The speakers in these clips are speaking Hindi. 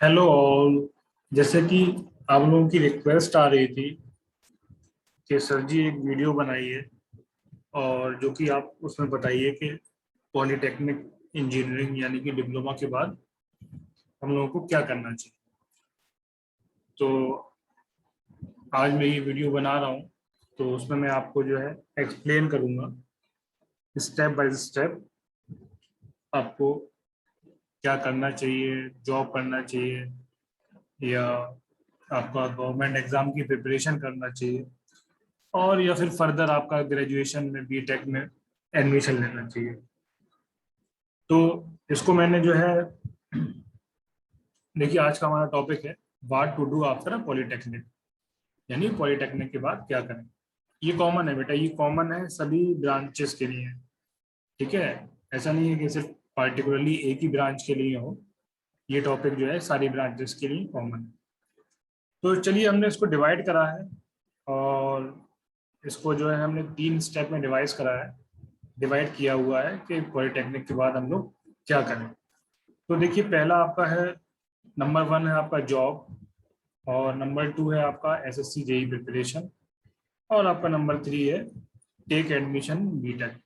Hello all. जैसे कि आप लोगों की रिक्वेस्ट आ रही थी कि सर जी एक वीडियो बनाइए और जो कि आप उसमें बताइए कि पॉलीटेक्निक इंजीनियरिंग यानी कि डिप्लोमा के बाद हम लोगों को क्या करना चाहिए। तो आज मैं ये वीडियो बना रहा हूँ, तो उसमें मैं आपको जो है एक्सप्लेन करूँगा स्टेप बाय स्टेप आपको क्या करना चाहिए, जॉब करना चाहिए या आपका गवर्नमेंट एग्जाम की प्रिपरेशन करना चाहिए और या फिर फर्दर आपका ग्रेजुएशन में बीटेक में एडमिशन लेना चाहिए। तो इसको मैंने जो है, देखिए आज का हमारा टॉपिक है what to do after polytechnic, यानी पॉलीटेक्निक के बाद क्या करें। ये कॉमन है बेटा, ये कॉमन है सभी ब्रांचेस के लिए। ठीक है, ऐसा नहीं है कि सिर्फ पार्टिकुलरली एक ही ब्रांच के लिए हो। ये टॉपिक जो है सारी ब्रांचेस के लिए कॉमन है। तो चलिए, हमने इसको डिवाइड करा है और इसको जो है हमने 3 स्टेप में डिवाइड किया हुआ है कि पॉलीटेक्निक के बाद हम लोग क्या करें। तो देखिए, पहला आपका है, नंबर 1 है आपका जॉब, और नंबर 2 है आपका एसएससी जेई प्रिपरेशन, और आपका नंबर 3 है टेक एडमिशन बीटेक।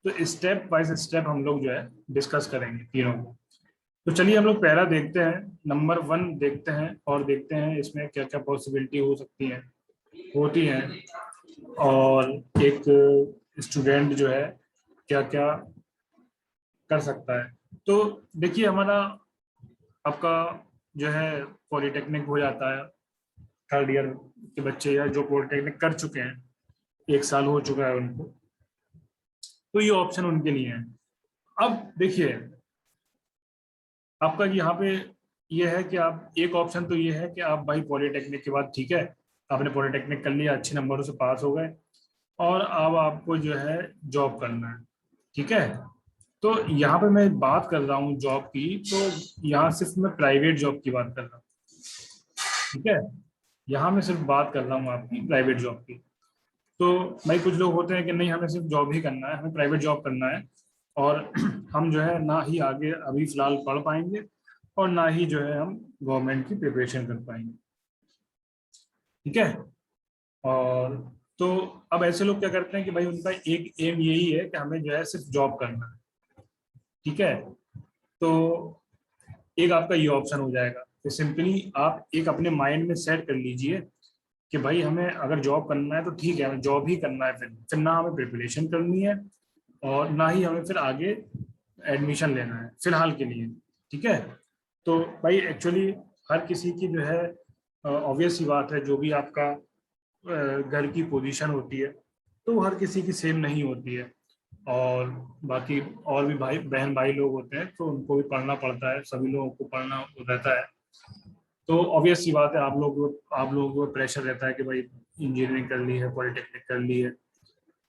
तो स्टेप बाय स्टेप हम लोग जो है डिस्कस करेंगे तीनों को। तो चलिए हम लोग पहला देखते हैं, नंबर 1 देखते हैं और देखते हैं इसमें क्या क्या पॉसिबिलिटी हो सकती है, होती हैं, और एक स्टूडेंट जो है क्या क्या कर सकता है। तो देखिए, हमारा आपका जो है पॉलीटेक्निक हो जाता है, थर्ड ईयर के बच्चे या जो पॉलीटेक्निक कर चुके हैं, 1 साल हो चुका है उनको, तो ये ऑप्शन उनके लिए है। अब देखिए, आपका यहाँ पे ये है कि आप, एक ऑप्शन तो ये है कि आप भाई पॉलीटेक्निक के बाद, ठीक है, आपने पॉलीटेक्निक कर लिया, अच्छे नंबरों से पास हो गए और अब आपको जो है जॉब करना है। ठीक है, तो यहाँ पे मैं बात कर रहा हूँ जॉब की, तो यहाँ सिर्फ मैं प्राइवेट जॉब की बात कर रहा हूँ। ठीक है, यहाँ मैं सिर्फ बात कर रहा हूँ आपकी प्राइवेट जॉब की। तो भाई कुछ लोग होते हैं कि नहीं, हमें सिर्फ जॉब ही करना है, हमें प्राइवेट जॉब करना है, और हम जो है ना ही आगे अभी फिलहाल पढ़ पाएंगे और ना ही जो है हम गवर्नमेंट की प्रिपरेशन कर पाएंगे। ठीक है, और तो अब ऐसे लोग क्या करते हैं कि भाई उनका एक एम यही है कि हमें जो है सिर्फ जॉब करना है। ठीक है, तो एक आपका ये ऑप्शन हो जाएगा कि सिंपली आप एक अपने माइंड में सेट कर लीजिए कि भाई हमें अगर जॉब करना है तो ठीक है, हमें जॉब ही करना है, फिर ना हमें प्रिपरेशन करनी है और ना ही हमें फिर आगे एडमिशन लेना है फिलहाल के लिए। ठीक है, तो भाई एक्चुअली हर किसी की जो है ऑब्वियस सी बात है, जो भी आपका घर की पोजीशन होती है तो वो हर किसी की सेम नहीं होती है, और बाकी और भी भाई बहन भाई लोग होते हैं तो उनको भी पढ़ना पड़ता है, सभी लोगों को पढ़ना रहता है। तो ऑब्वियस सी बात है, आप लोगों को प्रेशर रहता है कि भाई इंजीनियरिंग कर ली है, पॉलिटेक्निक कर ली है,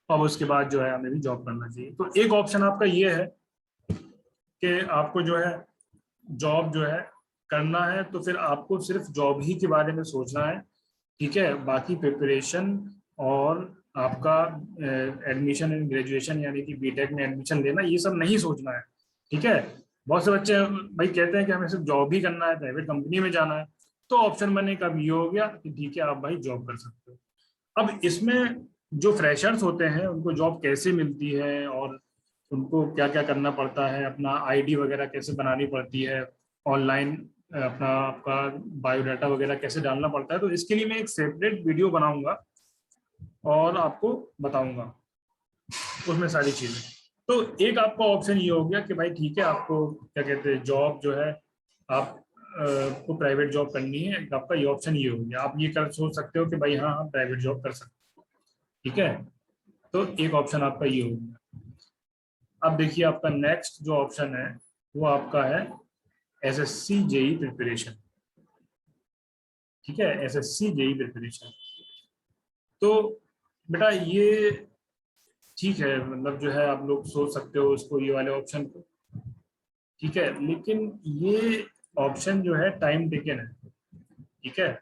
अब उसके बाद जो है हमें भी जॉब करना चाहिए। तो एक ऑप्शन आपका ये है कि आपको जो है जॉब जो है करना है, तो फिर आपको सिर्फ जॉब ही के बारे में सोचना है। ठीक है, बाकी प्रिपरेशन और आपका एडमिशन इन ग्रेजुएशन यानी कि बीटेक में एडमिशन लेना, ये सब नहीं सोचना है। ठीक है, बहुत से बच्चे भाई कहते हैं कि हमें सिर्फ जॉब ही करना है, प्राइवेट कंपनी में जाना है, तो ऑप्शन बनने का भी ये हो गया कि ठीक है, आप भाई जॉब कर सकते हो। अब इसमें जो फ्रेशर्स होते हैं उनको जॉब कैसे मिलती है और उनको क्या क्या करना पड़ता है, अपना आईडी वगैरह कैसे बनानी पड़ती है, ऑनलाइन अपना आपका बायोडाटा वगैरह कैसे डालना पड़ता है, तो इसके लिए मैं एक सेपरेट वीडियो बनाऊंगा और आपको बताऊंगा उसमें सारी चीजें। तो एक आपका ऑप्शन ये हो गया कि भाई ठीक है, आपको क्या कहते हैं, जॉब जो है आप को प्राइवेट जॉब करनी है, आपका ये ऑप्शन ये हो गया, आप ये कर सोच सकते हो कि भाई हाँ हम प्राइवेट जॉब कर सकते हैं। ठीक है, तो एक ऑप्शन आपका ये हो गया। अब देखिए, आपका नेक्स्ट जो ऑप्शन है वो आपका है एसएससी जेई प्रिपरेशन। ठीक है, एसएससी जेई प्रिपरेशन, तो बेटा ये ठीक है, मतलब जो है आप लोग सोच सकते हो इसको, ये वाले ऑप्शन को। ठीक है, लेकिन ये ऑप्शन जो है टाइम टेकन है। ठीक है,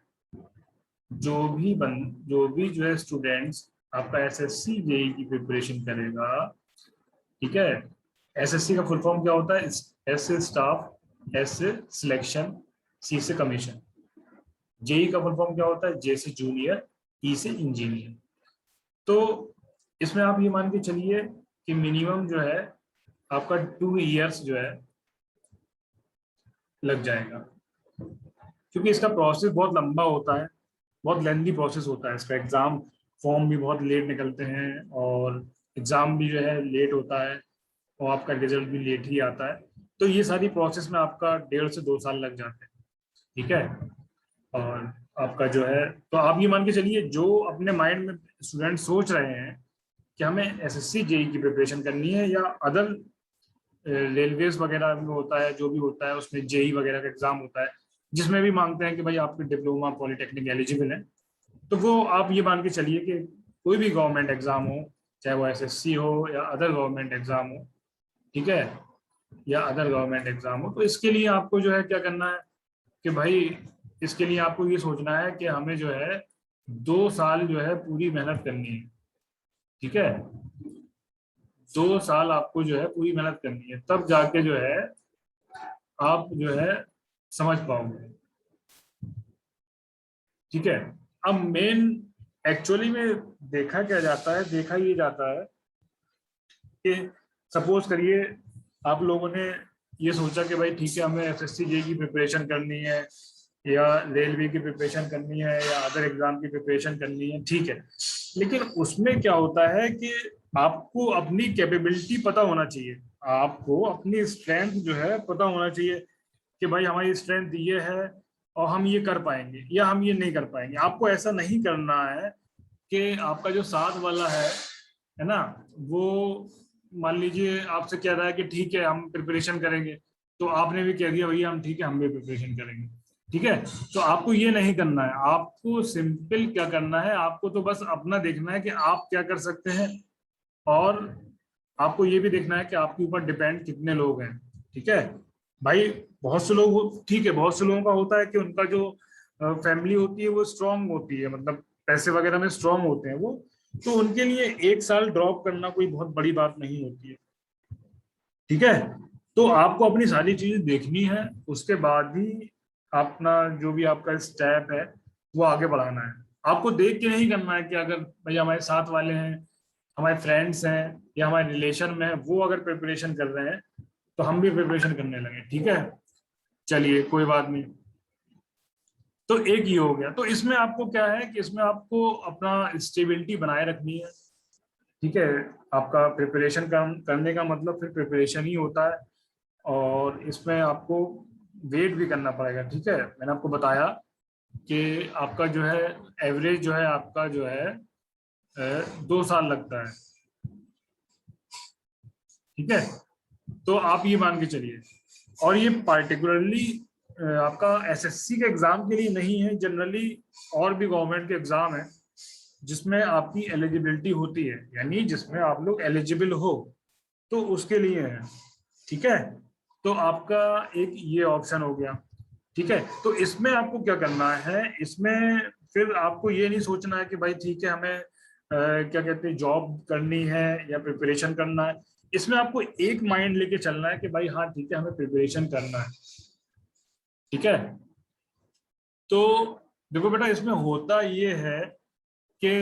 जो भी जो है स्टूडेंट्स आपका एसएससी जेई की प्रिपरेशन करेगा, ठीक है, एसएससी का फुल फॉर्म क्या होता है, एस से स्टाफ, एस से सिलेक्शन, सी से कमीशन। जेई का फुल फॉर्म क्या होता है? जे से जूनियर, ई से इंजीनियर। तो इसमें आप ये मान के चलिए कि मिनिमम जो है आपका 2 इयर्स जो है लग जाएगा, क्योंकि इसका प्रोसेस बहुत लंबा होता है, बहुत लेंदी प्रोसेस होता है इसका। एग्जाम फॉर्म भी बहुत लेट निकलते हैं, और एग्जाम भी जो है लेट होता है, और आपका रिजल्ट भी लेट ही आता है। तो ये सारी प्रोसेस में आपका 1.5 से 2 साल लग जाते हैं, ठीक है। और आपका जो है, तो आप ये मान के चलिए, जो अपने माइंड में स्टूडेंट सोच रहे हैं कि हमें एसएससी जेई की प्रिपरेशन करनी है, या अदर रेलवेज वगैरह में होता है, जो भी होता है उसमें जेई वगैरह का एग्जाम होता है, जिसमें भी मांगते हैं कि भाई आपके डिप्लोमा पॉलिटेक्निक एलिजिबल है, तो वो आप ये मान के चलिए कि कोई भी गवर्नमेंट एग्जाम हो, चाहे वो एसएससी हो या अदर गवर्नमेंट एग्जाम हो, ठीक है, या अदर गवर्नमेंट एग्जाम हो, तो इसके लिए आपको जो है क्या करना है कि भाई, इसके लिए आपको ये सोचना है कि हमें जो है 2 साल जो है पूरी मेहनत करनी है, ठीक है। 2 साल आपको जो है पूरी मेहनत करनी है, तब जाके जो है आप जो है समझ पाओगे, ठीक है। अब मेन एक्चुअली में देखा क्या जाता है, देखा ये जाता है कि सपोज करिए आप लोगों ने ये सोचा कि भाई ठीक है, हमें एसएससी जे की प्रिपरेशन करनी है, या रेलवे की प्रिपरेशन करनी है, या अदर एग्जाम की प्रिपरेशन करनी है, ठीक है। लेकिन उसमें क्या होता है कि आपको अपनी कैपेबिलिटी पता होना चाहिए, आपको अपनी स्ट्रेंथ जो है पता होना चाहिए कि भाई हमारी स्ट्रेंथ ये है और हम ये कर पाएंगे या हम ये नहीं कर पाएंगे। आपको ऐसा नहीं करना है कि आपका जो साथ वाला है ना, वो मान लीजिए आपसे कह रहा है कि ठीक है हम प्रिपरेशन करेंगे, तो आपने भी कह दिया भैया हम ठीक है, हम भी प्रिपरेशन करेंगे, ठीक है। तो आपको ये नहीं करना है, आपको सिंपल क्या करना है, आपको तो बस अपना देखना है कि आप क्या कर सकते हैं, और आपको ये भी देखना है कि आपके ऊपर डिपेंड कितने लोग हैं, ठीक है भाई। बहुत से लोग, ठीक है, बहुत से लोगों का होता है कि उनका जो फैमिली होती है वो स्ट्रांग होती है, मतलब पैसे वगैरह में स्ट्रांग होते हैं वो, तो उनके लिए 1 साल ड्रॉप करना कोई बहुत बड़ी बात नहीं होती है, ठीक है। तो आपको अपनी सारी चीजें देखनी है, उसके बाद ही अपना जो भी आपका स्टेप है वो आगे बढ़ाना है। आपको देख के नहीं करना है कि अगर भाई हमारे साथ वाले हैं, हमारे फ्रेंड्स हैं, या हमारे रिलेशन में है, वो अगर प्रिपरेशन कर रहे हैं तो हम भी प्रिपरेशन करने लगे, ठीक है। चलिए कोई बात नहीं। तो एक ये हो गया। तो इसमें आपको क्या है कि इसमें आपको अपना स्टेबिलिटी बनाए रखनी है, ठीक है। आपका प्रिपरेशन करने का मतलब फिर प्रिपरेशन ही होता है, और इसमें आपको वेट भी करना पड़ेगा, ठीक है। मैंने आपको बताया कि आपका जो है एवरेज जो है आपका जो है 2 साल लगता है, ठीक है। तो आप ये मान के चलिए, और ये पार्टिकुलरली आपका एसएससी के एग्जाम के लिए नहीं है, जनरली और भी गवर्नमेंट के एग्जाम है जिसमें आपकी एलिजिबिलिटी होती है, यानी जिसमें आप लोग एलिजिबल हो, तो उसके लिए है, ठीक है। तो आपका एक ये ऑप्शन हो गया, ठीक है। तो इसमें आपको क्या करना है, इसमें फिर आपको ये नहीं सोचना है कि भाई ठीक है हमें क्या कहते हैं जॉब करनी है या प्रिपरेशन करना है। इसमें आपको एक माइंड लेके चलना है कि भाई हाँ ठीक है हमें प्रिपरेशन करना है, ठीक है। तो देखो बेटा, इसमें होता ये है कि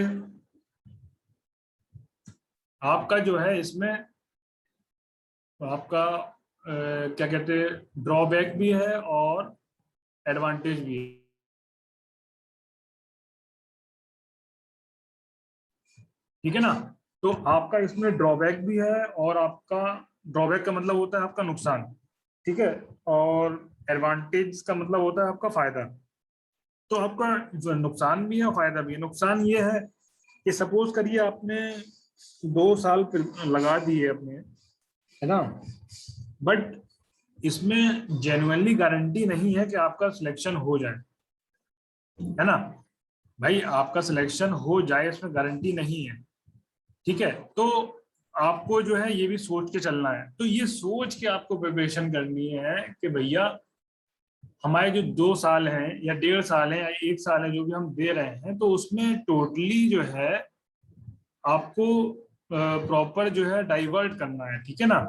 आपका जो है इसमें आपका क्या कहते हैं ड्रॉबैक भी है और एडवांटेज भी है, ठीक है ना। तो आपका इसमें ड्रॉबैक भी है, और आपका ड्रॉबैक का मतलब होता है आपका नुकसान, ठीक है, और एडवांटेज का मतलब होता है आपका फायदा। तो आपका जो नुकसान भी है और फायदा भी है। नुकसान ये है कि सपोज करिए आपने 2 साल लगा दिए अपने, है ना, बट इसमें जेन्युइनली गारंटी नहीं है कि आपका सिलेक्शन हो जाए, है ना भाई। आपका सिलेक्शन हो जाए इसमें गारंटी नहीं है, ठीक है। तो आपको जो है ये भी सोच के चलना है। तो ये सोच के आपको प्रिपरेशन करनी है कि भैया हमारे जो 2 साल हैं या 1.5 साल है या 1 साल है जो भी हम दे रहे हैं, तो उसमें टोटली जो है आपको प्रॉपर जो है डाइवर्ट करना है, ठीक है ना।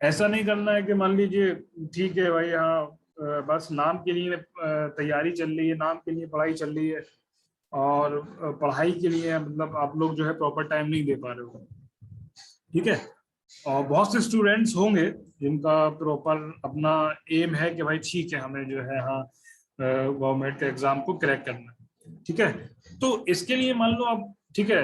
ऐसा नहीं करना है कि मान लीजिए ठीक है भाई हाँ बस नाम के लिए तैयारी चल रही है, नाम के लिए पढ़ाई चल रही है, और पढ़ाई के लिए मतलब आप लोग जो है प्रॉपर टाइम नहीं दे पा रहे हो, ठीक है। और बहुत से स्टूडेंट्स होंगे जिनका प्रॉपर अपना एम है कि भाई ठीक है हमें जो है हाँ गवर्नमेंट के एग्जाम को क्रैक करना है, ठीक है। तो इसके लिए मान लो आप, ठीक है,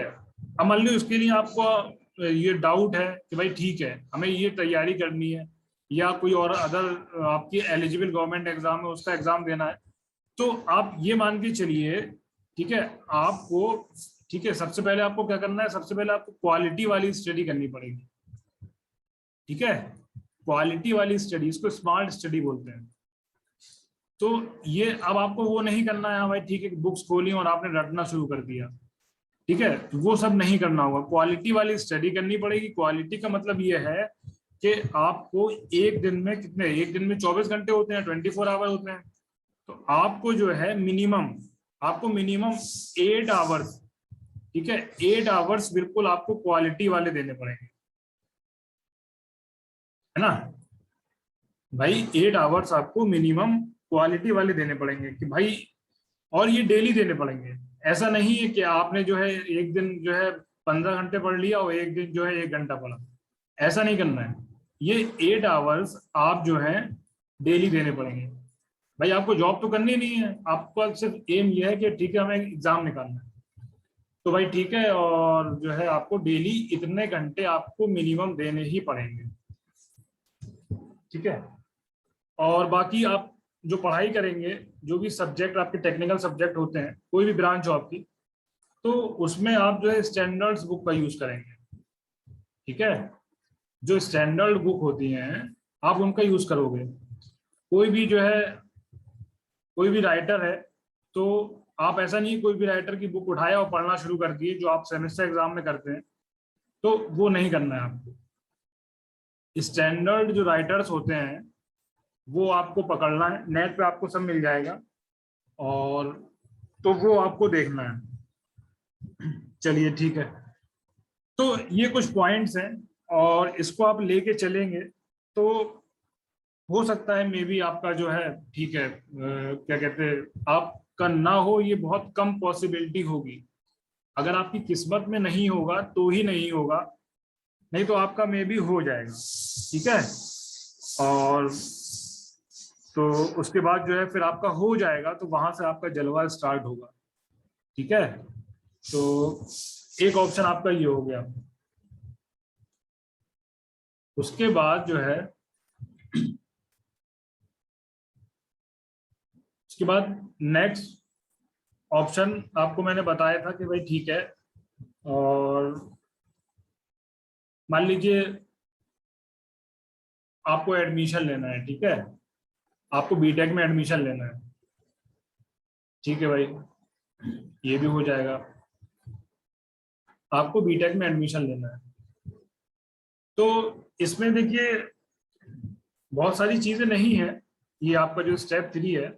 अब मान लो इसके लिए आपको ये डाउट है कि भाई ठीक है हमें ये तैयारी करनी है, या कोई और अदर आपकी एलिजिबल गवर्नमेंट एग्जाम है उसका एग्जाम देना है, तो आप ये मान के चलिए, ठीक है, आपको, ठीक है, सबसे पहले आपको क्या करना है, सबसे पहले आपको क्वालिटी वाली स्टडी करनी पड़ेगी, ठीक है। क्वालिटी वाली स्टडी, इसको स्मार्ट स्टडी बोलते हैं। तो ये अब आपको वो नहीं करना है हाँ भाई ठीक है बुक्स खोली और आपने रटना शुरू कर दिया, ठीक है, तो वो सब नहीं करना होगा, क्वालिटी वाली स्टडी करनी पड़ेगी। क्वालिटी का मतलब ये है कि आपको एक दिन में कितने, एक दिन में 24 घंटे होते हैं, 24 आवर होते हैं, तो आपको जो है मिनिमम, आपको मिनिमम 8 आवर्स, ठीक है, 8 आवर्स बिल्कुल आपको क्वालिटी वाले देने पड़ेंगे, है ना भाई। 8 आवर्स आपको मिनिमम क्वालिटी वाले देने पड़ेंगे कि भाई, और ये डेली देने पड़ेंगे। ऐसा नहीं है कि आपने जो है एक दिन जो है 15 घंटे पढ़ लिया और एक दिन जो है 1 घंटा पढ़ा, ऐसा नहीं करना है। ये 8 आवर्स आप जो है डेली देने पड़ेंगे। भाई आपको जॉब तो करनी नहीं है, आपका सिर्फ एम ये है कि ठीक है हमें एग्जाम निकालना है, तो भाई ठीक है, और जो है आपको डेली इतने घंटे आपको मिनिमम देने ही पड़ेंगे, ठीक है। और बाकी आप जो पढ़ाई करेंगे, जो भी सब्जेक्ट आपके टेक्निकल सब्जेक्ट होते हैं, कोई भी ब्रांच हो आपकी, तो उसमें आप जो है स्टैंडर्ड्स बुक का यूज करेंगे, ठीक है। जो स्टैंडर्ड बुक होती हैं आप उनका यूज करोगे। कोई भी जो है, कोई भी राइटर है, तो आप ऐसा नहीं कोई भी राइटर की बुक उठाया और पढ़ना शुरू कर दिए जो आप सेमेस्टर एग्जाम में करते हैं, तो वो नहीं करना है आपको। स्टैंडर्ड जो राइटर्स होते हैं वो आपको पकड़ना है, नेट पे आपको सब मिल जाएगा, और तो वो आपको देखना है। चलिए ठीक है, तो ये कुछ पॉइंट्स हैं, और इसको आप लेके चलेंगे तो हो सकता है मे बी आपका जो है, ठीक है, क्या कहते हैं, आपका ना हो, ये बहुत कम पॉसिबिलिटी होगी। अगर आपकी किस्मत में नहीं होगा तो ही नहीं होगा, नहीं तो आपका मे बी हो जाएगा, ठीक है। और तो उसके बाद जो है फिर आपका हो जाएगा, तो वहां से आपका जलवा स्टार्ट होगा, ठीक है। तो एक ऑप्शन आपका ये हो गया। उसके बाद जो है, उसके बाद नेक्स्ट ऑप्शन आपको मैंने बताया था कि भाई ठीक है, और मान लीजिए आपको एडमिशन लेना है, ठीक है, आपको बीटेक में एडमिशन लेना है, ठीक है भाई, ये भी हो जाएगा। आपको बीटेक में एडमिशन लेना है, तो इसमें देखिए बहुत सारी चीजें नहीं है, ये आपका जो स्टेप 3 है,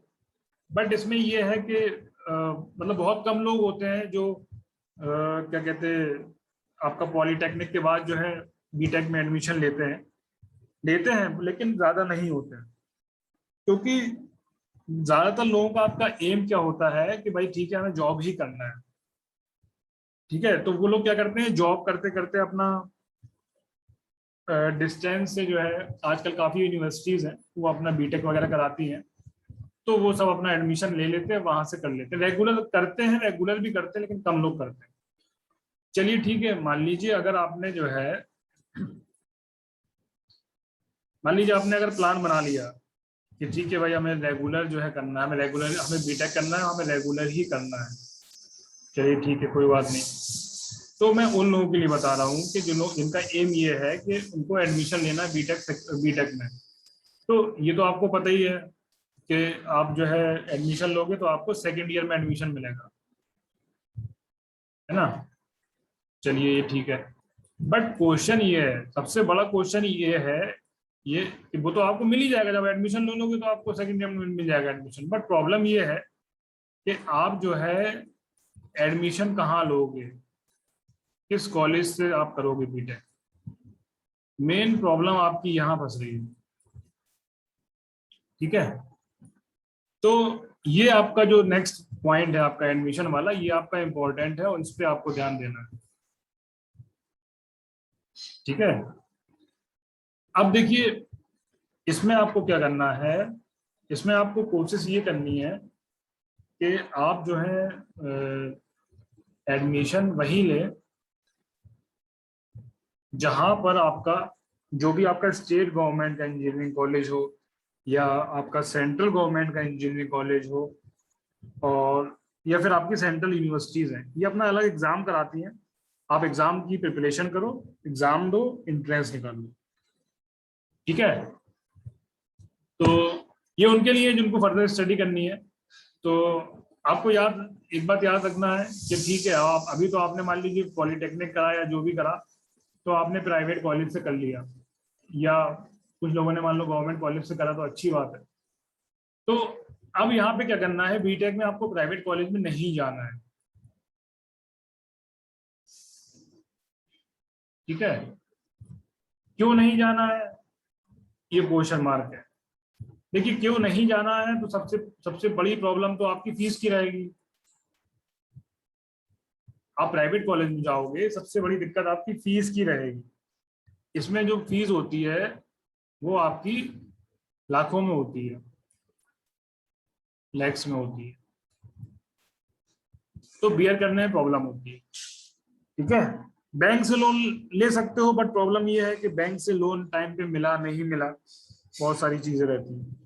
बट इसमें ये है कि मतलब बहुत कम लोग होते हैं जो क्या कहते हैं, आपका पॉलीटेक्निक के बाद जो है बीटेक में एडमिशन लेते हैं, लेकिन ज्यादा नहीं होते हैं, क्योंकि ज्यादातर लोगों का आपका एम क्या होता है कि भाई ठीक है हमें जॉब ही करना है, ठीक है। तो वो लोग क्या करते हैं, जॉब करते करते अपना डिस्टेंस से जो है, आजकल काफी यूनिवर्सिटीज हैं वो अपना बीटेक वगैरह कराती हैं, तो वो सब अपना एडमिशन ले लेते हैं, वहां से कर लेते हैं, रेगुलर करते हैं, रेगुलर भी करते हैं, लेकिन कम लोग करते हैं। चलिए ठीक है, मान लीजिए अगर आपने जो है, मान लीजिए आपने अगर प्लान बना लिया कि ठीक है भाई हमें रेगुलर जो है करना है, हमें रेगुलर, हमें बीटेक करना है, हमें रेगुलर ही करना है, चलिए ठीक है कोई बात नहीं। तो मैं उन लोगों के लिए बता रहा हूँ कि जो लोग, जिनका एम ये है कि उनको एडमिशन लेना है बीटेक में, तो ये तो आपको पता ही है कि आप जो है एडमिशन लोगे तो आपको सेकेंड ईयर में एडमिशन मिलेगा, है ना। चलिए ये ठीक है, बट क्वेश्चन ये है, सबसे बड़ा क्वेश्चन ये है, ये कि वो तो आपको मिल ही जाएगा, जब एडमिशन ले लोगे तो आपको सेकेंड ईयर में मिल जाएगा एडमिशन, बट प्रॉब्लम ये है कि आप जो है एडमिशन कहाँ लोगे, किस कॉलेज से आप करोगे बीटेक, मेन प्रॉब्लम आपकी यहाँ फंस रही है, ठीक है। तो ये आपका जो नेक्स्ट पॉइंट है आपका एडमिशन वाला, ये आपका इम्पोर्टेंट है और इस पे आपको ध्यान देना है। ठीक है, अब देखिए इसमें आपको क्या करना है, इसमें आपको कोशिश ये करनी है कि आप जो है एडमिशन वही लें जहां पर आपका जो भी आपका स्टेट गवर्नमेंट का इंजीनियरिंग कॉलेज हो या आपका सेंट्रल गवर्नमेंट का इंजीनियरिंग कॉलेज हो, और या फिर आपकी सेंट्रल यूनिवर्सिटीज हैं, ये अपना अलग एग्जाम कराती हैं। आप एग्जाम की प्रिपरेशन करो, एग्जाम दो, एंट्रेंस निकालो। ठीक है, तो ये उनके लिए जिनको फर्दर स्टडी करनी है। तो आपको याद, एक बात याद रखना है कि ठीक है, आप अभी तो आपने मान लीजिए पॉलिटेक्निक करा या जो भी करा, तो आपने प्राइवेट कॉलेज से कर लिया, या कुछ लोगों ने मान लो गवर्नमेंट कॉलेज से करा, तो अच्छी बात है। तो अब यहाँ पे क्या करना है, बीटेक में आपको प्राइवेट कॉलेज में नहीं जाना है। ठीक है, क्यों नहीं जाना है, ये क्वेश्चन मार्क है। देखिए क्यों नहीं जाना है, तो सबसे सबसे बड़ी प्रॉब्लम तो आपकी फीस की रहेगी। आप प्राइवेट कॉलेज में जाओगे, सबसे बड़ी दिक्कत आपकी फीस की रहेगी। इसमें जो फीस होती है वो आपकी लाखों में होती है, लैक्स में होती है, तो बियर करने में प्रॉब्लम होती है। ठीक है, बैंक से लोन ले सकते हो, बट प्रॉब्लम ये है कि बैंक से लोन टाइम पे मिला नहीं मिला, बहुत सारी चीजें रहती हैं।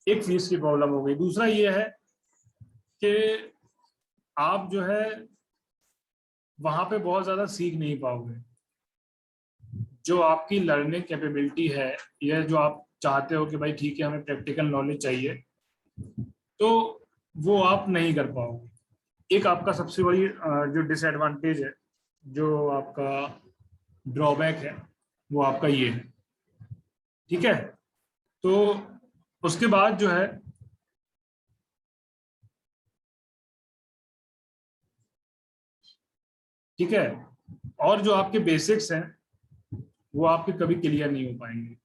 एक फीस की प्रॉब्लम हो गई। दूसरा ये है कि आप जो है वहां पे बहुत ज्यादा सीख नहीं पाओगे। जो आपकी लर्निंग कैपेबिलिटी है, या जो आप चाहते हो कि भाई ठीक है हमें प्रैक्टिकल नॉलेज चाहिए, तो वो आप नहीं कर पाओगे। एक आपका सबसे बड़ी जो डिसएडवांटेज है, जो आपका ड्रॉबैक है, वो आपका ये है। ठीक है, तो उसके बाद जो है, ठीक है, और जो आपके बेसिक्स हैं वो आपके कभी क्लियर नहीं हो पाएंगे।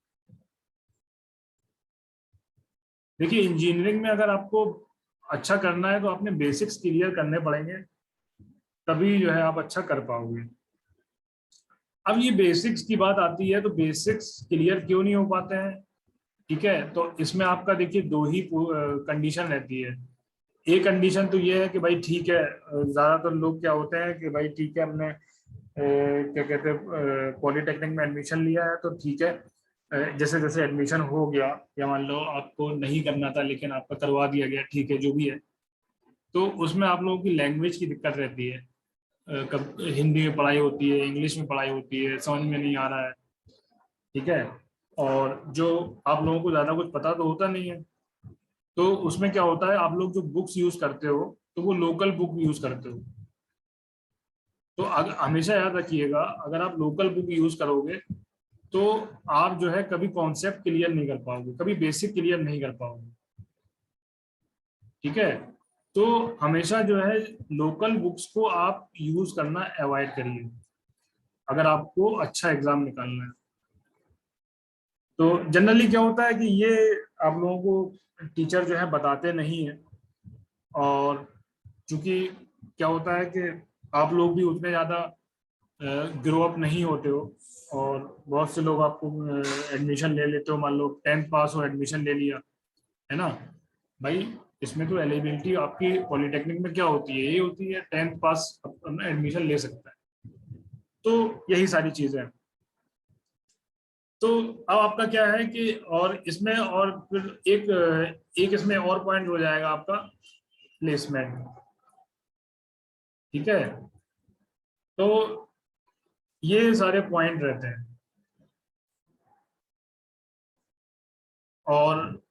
देखिए इंजीनियरिंग में अगर आपको अच्छा करना है तो आपने बेसिक्स क्लियर करने पड़ेंगे, तभी जो है आप अच्छा कर पाओगे। अब ये बेसिक्स की बात आती है, तो बेसिक्स क्लियर क्यों नहीं हो पाते हैं? ठीक है, तो इसमें आपका देखिए दो ही कंडीशन रहती है। एक कंडीशन तो ये है कि भाई ठीक है, ज्यादातर लोग क्या होते हैं कि भाई ठीक है हमने क्या कहते हैं पॉलिटेक्निक में एडमिशन लिया है, तो ठीक है, जैसे जैसे एडमिशन हो गया, या मान लो आपको नहीं करना था लेकिन आपका करवा दिया गया, ठीक है जो भी है, तो उसमें आप लोगों की लैंग्वेज की दिक्कत रहती है। कब हिंदी में पढ़ाई होती है, इंग्लिश में पढ़ाई होती है, समझ में नहीं आ रहा है। ठीक है, और जो आप लोगों को ज़्यादा कुछ पता तो होता नहीं है, तो उसमें क्या होता है, आप लोग जो बुक्स यूज़ करते हो तो वो लोकल बुक यूज़ करते हो। तो अगर हमेशा याद रखिएगा, अगर आप लोकल बुक यूज़ करोगे तो आप जो है कभी कॉन्सेप्ट क्लियर नहीं कर पाओगे, कभी बेसिक क्लियर नहीं कर पाओगे। ठीक है, तो हमेशा जो है लोकल बुक्स को आप यूज करना अवॉइड करिए अगर आपको अच्छा एग्जाम निकालना है। तो जनरली क्या होता है कि ये आप लोगों को टीचर जो है बताते नहीं है, और चूंकि क्या होता है कि आप लोग भी उतने ज़्यादा ग्रो अप नहीं होते हो, और बहुत से लोग आपको एडमिशन ले लेते हो, मान लो 10th पास हो एडमिशन ले लिया, है ना भाई। इसमें तो एलिजिबिलिटी आपकी पॉलिटेक्निक में क्या होती है, ये होती है 10th पास एडमिशन ले सकता है। तो यही सारी चीजें हैं। तो अब आपका क्या है कि, और इसमें और फिर एक इसमें और पॉइंट हो जाएगा आपका प्लेसमेंट। ठीक है, तो ये सारे पॉइंट रहते हैं। और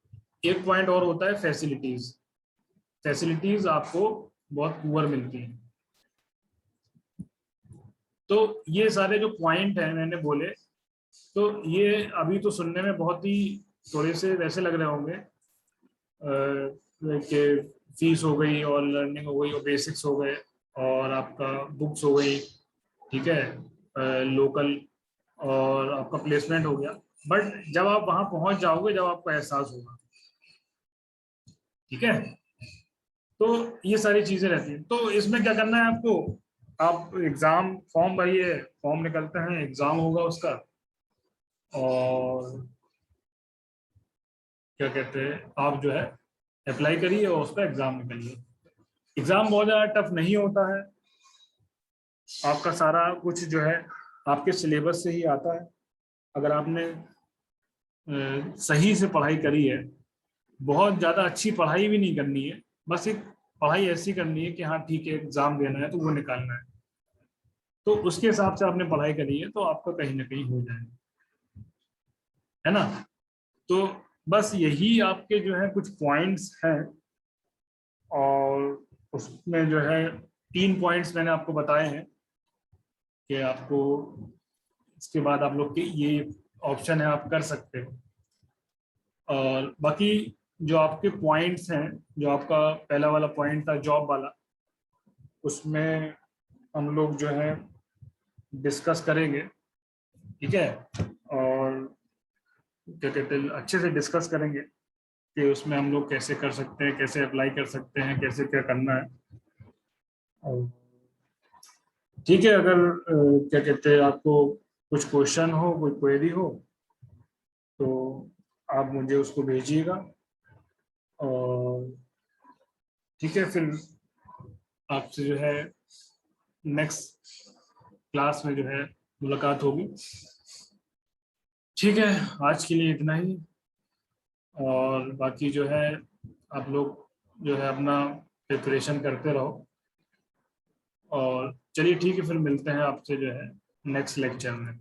एक पॉइंट और होता है फैसिलिटीज। फैसिलिटीज आपको बहुत पुअर मिलती हैं। तो ये सारे जो पॉइंट हैं मैंने बोले, तो ये अभी तो सुनने में बहुत ही थोड़े से वैसे लग रहे होंगे कि फीस हो गई और लर्निंग हो गई और बेसिक्स हो गए और आपका बुक्स हो गई, ठीक है, लोकल, और आपका प्लेसमेंट हो गया। बट जब आप वहाँ पहुँच जाओगे, जब आपको एहसास होगा ठीक है। तो ये सारी चीजें रहती हैं। तो इसमें क्या करना है आपको, आप एग्जाम फॉर्म भरिए, फॉर्म निकलते हैं, एग्जाम होगा उसका, और क्या कहते हैं, आप जो है अप्लाई करिए और उसका एग्जाम निकलिए। एग्जाम बहुत ज़्यादा टफ नहीं होता है, आपका सारा कुछ जो है आपके सिलेबस से ही आता है। अगर आपने सही से पढ़ाई करी है, बहुत ज़्यादा अच्छी पढ़ाई भी नहीं करनी है, बस एक पढ़ाई ऐसी करनी है कि हाँ ठीक है एग्जाम देना है तो वो निकालना है, तो उसके हिसाब से आपने पढ़ाई करी है तो आपका कहीं ना कहीं हो जाएगा, है ना। तो बस यही आपके जो है कुछ पॉइंट्स हैं, और उसमें जो है 3 पॉइंट्स मैंने आपको बताए हैं कि आपको इसके बाद आप लोग के ये ऑप्शन है आप कर सकते हो। और बाकी जो आपके पॉइंट्स हैं, जो आपका पहला वाला पॉइंट था जॉब वाला, उसमें हम लोग जो है डिस्कस करेंगे, ठीक है। और क्या कहते हैं, अच्छे से डिस्कस करेंगे कि उसमें हम लोग कैसे कर सकते हैं, कैसे अप्लाई कर सकते हैं, कैसे क्या करना है। और ठीक है, अगर क्या कहते हैं आपको कुछ क्वेश्चन हो, कोई क्वेरी हो, तो आप मुझे उसको भेजिएगा, और ठीक है फिर आपसे जो है नेक्स्ट क्लास में जो है मुलाकात होगी। ठीक है, आज के लिए इतना ही, और बाकी जो है आप लोग जो है अपना प्रिपरेशन करते रहो, और चलिए ठीक है फिर मिलते हैं आपसे जो है नेक्स्ट लेक्चर में।